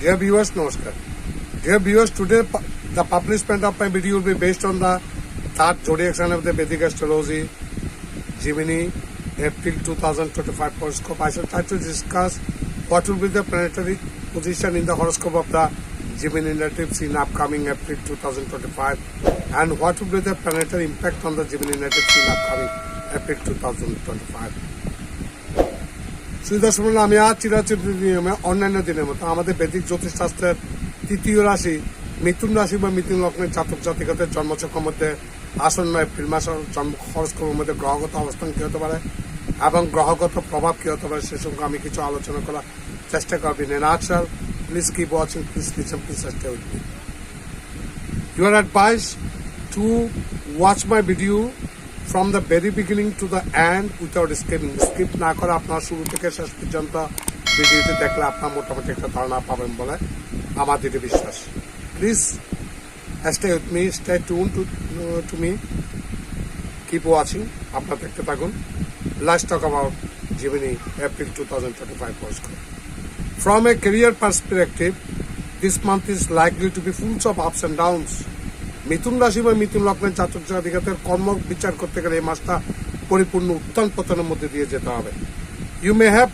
Dear viewers, Namaskar. Dear viewers, today the publishment of my video will be based on the third zodiac sign of the Vedic astrology, Gemini, April 2025 horoscope. I shall try to discuss what will be the planetary position in the horoscope of the Gemini natives in upcoming April 2025 and what will be the planetary impact on the Gemini natives in upcoming April 2025. সুদর্শন আমি আজ চিরাচরিত নিয়মে অন্যান্য দিনের মতো আমাদের বৈদিক জ্যোতিষশাস্ত্রের তৃতীয় রাশি মিথুন রাশি বা মিথুন লগ্নের জাতক জাতিকাদের জন্মছকের মধ্যে আসন্ন এপ্রিল মাসের হরস্কোপের মধ্যে গ্রহগত অবস্থান কি হতে পারে এবং গ্রহগত প্রভাব কি হতে পারে সে সঙ্গে আমি কিছু আলোচনা করার চেষ্টা করবি nutshell please keep watching please listen please stay with me you are advised to watch my video from the very beginning to the end without skipping. Skip না করে আপনার শুরু থেকে শেষ পর্যন্ত ভিডিওটি দেখলে আপনার মোটামুটি একটা ধারণা পাবেন বলে আমাদের বিশ্বাস। Please stay with me, stay tuned to me, keep watching, আপনারা দেখতে থাকুন। Let's talk about Gemini April 2025 horoscope. From a career perspective, this month is likely to be full of ups and downs. মিথুন রাশি বা মিথুন লগ্নের জাতক জাতিকাদের কর্ম বিচার করতে গেলে এই মাসটা পরিপূর্ণ উত্থান পতনের মধ্যে দিয়ে যেতে হবে। You may have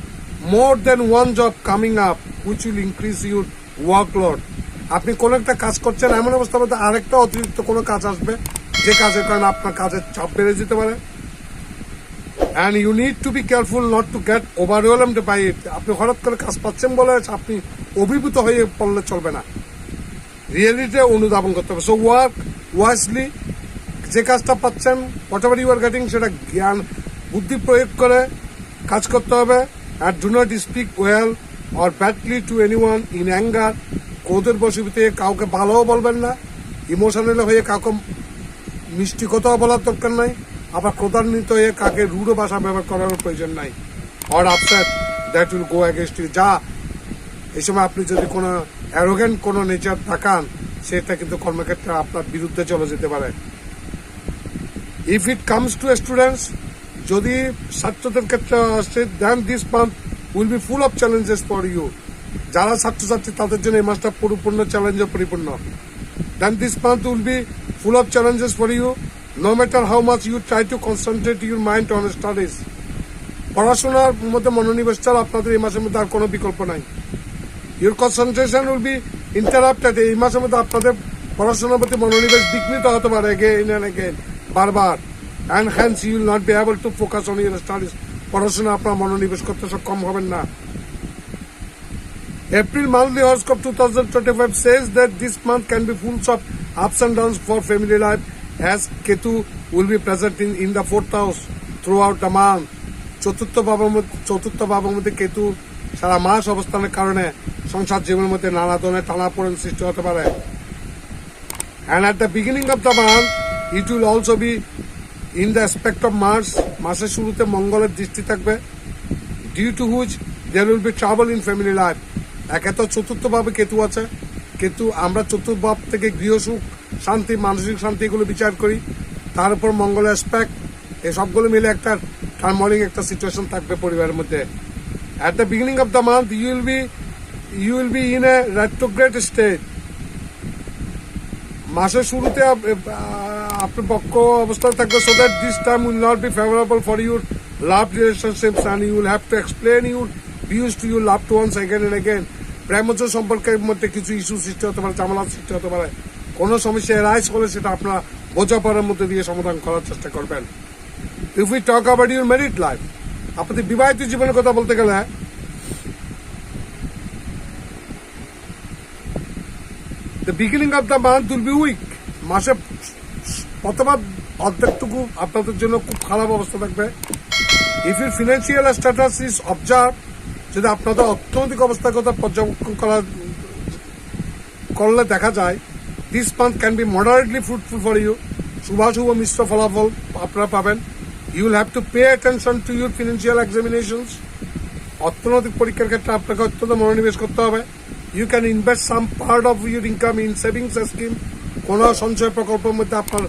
more than one job coming up which will increase your workload. আপনি কোনো একটা কাজ করছেন, এমন অবস্থার মধ্যে আরেকটা অতিরিক্ত কোনো কাজ আসবে যে কাজের কারণে আপনার কাজের চাপ বেড়ে যেতে পারে। And you need to be careful not to get overwhelmed by it. আপনি হঠাৎ করে কাজ পাচ্ছেন বলে আপনি অভিভূত হয়ে পড়লে চলবে না, রিয়েলিটি অনুধাবন করতে হবে। সো ওয়ার্ক ওয়াইজলি, যে কাজটা পাচ্ছেন whatever you are getting সেটা জ্ঞান বুদ্ধি প্রয়োগ করে কাজ করতে হবে। And do not speak well or badly to anyone in anger. ক্রোধের বশীভূত কাউকে ভালোও বলবেন না, ইমোশনাল হয়ে কাউকে মিষ্টি কথাও বলার দরকার নাই, আবার ক্রোধান্বিত হয়ে কাকে রূঢ় ভাষা ব্যবহার করার প্রয়োজন নাই। Or upset that will go against you. যা এই সময় আপনি যদি কোনো অ্যারোগেন্ট কোনো নেচার দেখান সেটা কিন্তু কর্মক্ষেত্রে আপনার বিরুদ্ধে চলে যেতে পারে। If it comes to students, যদি ছাত্রদের ক্ষেত্রে আসছে, then this month will be full of challenges for you. যারা ছাত্রছাত্রী তাদের জন্য এই মাসটা পরিপূর্ণ চ্যালেঞ্জে পরিপূর্ণ। Then this month will be full of challenges for you no matter how much you try to concentrate your mind on studies. পড়াশোনার মধ্যে মনোনিবেশ ছাড়া আপনাদের এই মাসের মধ্যে আর কোনো বিকল্প নাই। Your concentration will be interrupted. এই মাসের মধ্যে আপনাদের পড়াশোনার প্রতি মনোনিবেশ বিঘ্নিত হতে পারে এগেইন অ্যান্ড এগেইন, বারবার। And hence you will not be able to focus on your studies. পড়াশোনা আপনার মনোনিবেশ করতে সক্ষম হবেন না। April monthly horoscope 2025 says that this month can be full of ups and downs for family life as Ketu will be present in the 4th house throughout the month. চতুর্থ ভাবের মধ্যে কেতু সারা মাস অবস্থানের কারণে সংসার জীবনের মধ্যে নানা ধরনের টানাপোড়েন সৃষ্টি হতে পারে। And at the beginning of the month it will also be in the aspect of Mars. মাসের শুরুতে মঙ্গলের দৃষ্টি থাকবে, due to which there will be trouble in family life. একে তো চতুর্থ ভাবে কেতু আছে, কেতু আমরা চতুর্থ ভাব থেকে গৃহসুখ শান্তি মানসিক শান্তি এগুলো বিচার করি, তার উপর মঙ্গলের অ্যাসপেক্ট, এই সবগুলো মিলে একটা টার্মোলিং একটা সিচুয়েশন থাকবে পরিবারের মধ্যে। At the beginning of the month, you will be in a retrograde state. মাসের শুরুতে আপনি পক্ষ অবস্থায় থাকবে, so that this time will not be favorable for your love relationships and you will have to explain your views to your loved ones again and again. প্রেমজ সম্পর্কের মধ্যে কিছু issue সৃষ্টি হতে পারে, ঝামেলা সৃষ্টি হতে পারে। কোনো সমস্যা রাইজ হলে সেটা আপনার বোঝাপড়ার মধ্যে দিয়ে সমাধান করার চেষ্টা করবেন। If we talk about your married life, আপনাদের বিবাহিত জীবনের কথা বলতে গেলে the beginning of the month will be weak. মাসের প্রথম অর্ধেকটুকু আপনাদের জন্য খুব খারাপ অবস্থা থাকবে। If your financial status is observed, যদি আপনাদের অর্থনৈতিক অবস্থার কথা পর্যবেক্ষণ করলে দেখা যায়, this month can be moderately fruitful for you. শুভাশুভ মিশ্র ফলাফল আপনারা পাবেন। You will have to pay attention to your financial examinations. অর্থনৈতিক পরীক্ষার ক্ষেত্রে আপনাকে অত্যন্ত মনোনিবেশ করতে হবে। You can invest some part of your income in savings scheme. কোন সঞ্চয় প্রকল্পের মধ্যে আপনার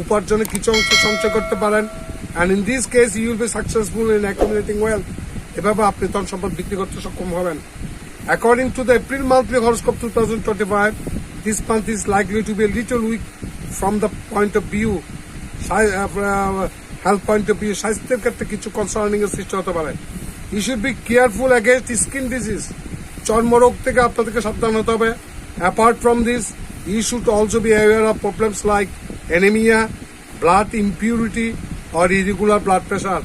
উপার্জনের কিছু অংশ সঞ্চয় করতে পারেন। And in this case you will be successful in accumulating wealth. এভাবে আপনি ধন সম্পদ বিক্রি করতে সক্ষম হবেন। According to the April monthly horoscope 2025, this month is likely to be a little weak from the point of view, health point of view. স্বাস্থ্যের ক্ষেত্রে কিছু কনসার্নিং এর সৃষ্টি হতে পারে। You should be careful against skin disease. চর্মরোগ থেকে আপনাদেরকে সাবধান হতে হবে। Apart from this, you should also be aware of problems like anemia, blood impurity or irregular blood pressure.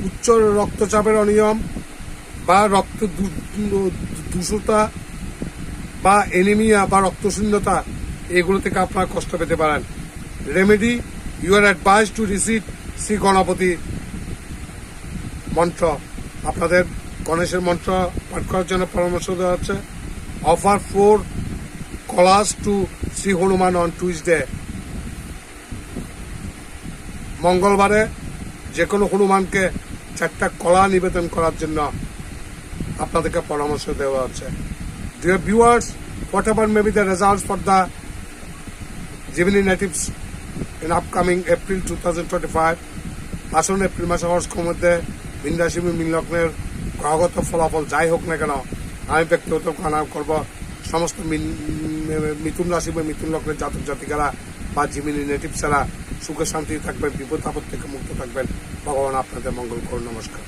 উচ্চ রক্তচাপের অনিয়ম বা রক্ত দূষতা বা এনিমিয়া বা রক্তশূন্যতা এগুলো থেকে আপনারা কষ্ট পেতে পারেন। Remedy, you are advise to receive Shri Ganapati mantra. আপনাদের গণেশের মন্ত্র পাঠ করার জন্য পরামর্শ দেওয়া হচ্ছে। অফার 4 কলাস to Shri Hanuman on Tuesday. মঙ্গলবারে যে কোনো হনুমানকে 4টা কলা নিবেদন করার জন্য আপনাদেরকে পরামর্শ দেওয়া হচ্ছে। Dear viewers, whatever may be the results for the Gemini natives in upcoming April 2025, আসুন এপ্রিল মাসে হরস্কোপের মধ্যে মীন রাশি মীন লগ্নের গ্রহগত ফলাফল যাই হোক না কেন, আমি ব্যক্তিগত কামনা করব সমস্ত মিথুন রাশি বা মিথুন লগ্নের জাতক জাতিকারা বা জিমিনি নেটিভসরা সুখে শান্তি থাকবেন, বিপদ আপদ থেকে মুক্ত থাকবেন। ভগবান আপনাদের মঙ্গল করুন। নমস্কার।